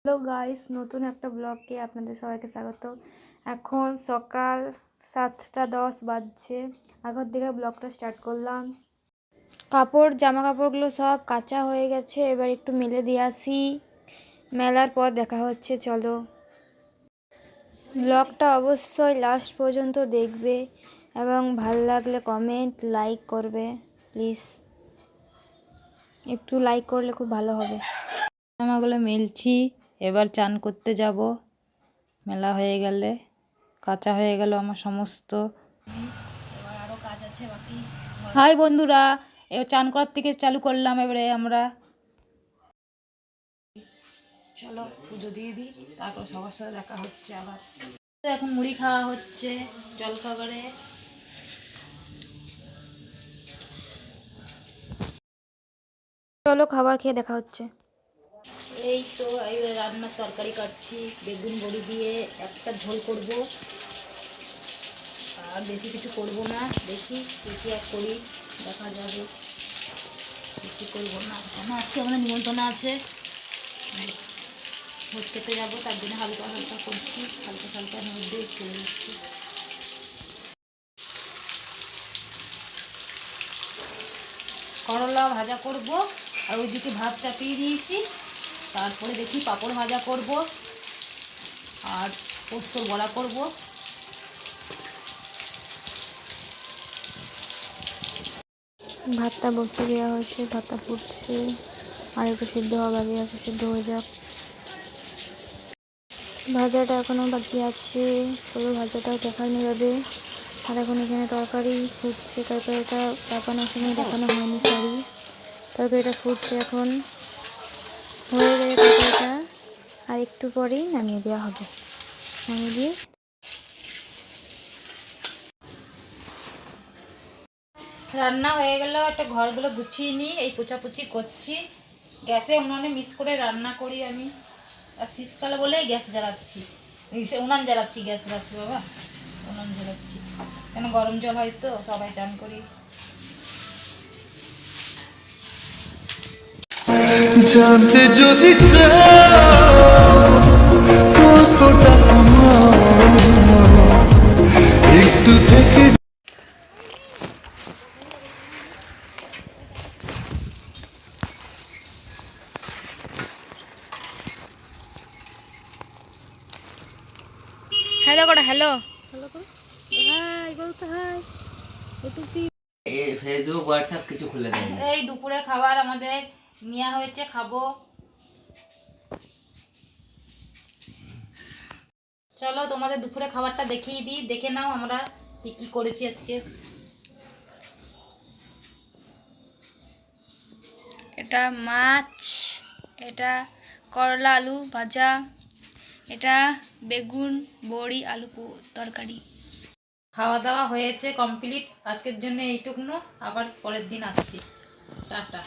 Hello guys, নতুন একটা ব্লগে আপনাদের সবাইকে স্বাগত। এখন সকাল 7টা 10 বাজছে। আগের দিকে ব্লগটা স্টার্ট করলাম। জামা কাপড়গুলো সব কাঁচা হয়ে গেছে, এবার একটু মেলে দিয়ে আসি। মেলার পর দেখা হচ্ছে, চলো। ব্লগটা অবশ্যই লাস্ট পর্যন্ত দেখবে এবং ভালো লাগলে কমেন্ট লাইক করবে প্লিজ। একটু লাইক করলে খুব ভালো হবে। জামাগুলো মেলছি, এবার চান করতে যাব। মেলা হয়ে গেলে কাঁচা হয়ে গেল আমার সমস্ত। এবার আরও কাজ আছে বাকি। হাই বন্ধুরা, এবার চান করার থেকে চালু করলাম। এবারে আমরা চলো পুজো দিয়ে দিই, তারপর সবার সাথে দেখা হচ্ছে আবার। এখন মুড়ি খাওয়া হচ্ছে জলখাবারে। চলো খাবার খেয়ে দেখা হচ্ছে। এই তো এবার রান্নার তরকারি কাটছি, বেগুন বড়ি দিয়ে একটা ঝোল করব, আর বেশি কিছু করব না। দেখি কি আর করি, দেখা যাবে। বেশি করবো না, কেন আজকে আমরা নিমন্ত্রণ আছে, ভোজ খেতে যাবো, তার জন্য হালকা হালকা করছি। হালকা হালকার মধ্যে চলে যাচ্ছি। করলা ভাজা করব, আর ওইদিকে ভাত চাপিয়ে দিয়েছি। তারপরে দেখি পাঁপড় ভাজা করব আর পোস্তর বড়া করব। ভাতটা বসিয়ে দেওয়া হয়েছে, ভাতটা ফুটছে, আর একটু সিদ্ধ হওয়া বাকি আছে, সিদ্ধ হয়ে যাক। ভাজাটা এখনও বাকি আছে, পুরো ভাজাটাও দেখানো যাবে। আর এখন এখানে তরকারি ফুটছে, তরকারিটা চাপানোর সময় দেখানো হয়নি, সরি। তরকারিটা ফুটছে, এখন হয়ে গেলে তরকারিটা আর একটু পরেই নামিয়ে দেওয়া হবে। নামিয়ে দিয়ে রান্না হয়ে গেল, একটা ঘরগুলো গুছিয়ে নিই, এই পোছাপুছি করছি। গ্যাসে উনুনে মিস করে রান্না করি আমি, আর শীতকালে বলেই গ্যাস জ্বালাচ্ছি, উনান জ্বালাচ্ছি, গ্যাস জ্বালাচ্ছি বাবা, উনান জ্বালাচ্ছি। কেন গরম জল হয় তো, সবাই চান করি। জানতে যদি কতটা একটু থেকে হ্যালো করো, হ্যালো। ফেসবুক হোয়াটসঅ্যাপ কিছু খুলে দেয় না। এই দুপুরের খাবার আমাদের নেওয়া হয়েছে, খাবো। চলো তোমাদের দুপুরে খাবারটা দেখিয়ে দিই, দেখে নাও আমরা কি কি করেছি আজকে। এটা মাছ, এটা করলা আলু ভাজা, এটা বেগুন বড়ি আলু তরকারি। খাওয়া দাওয়া হয়েছে কমপ্লিট, আজকের জন্য এইটুকুনো, আবার পরের দিন আসছি। টাটা।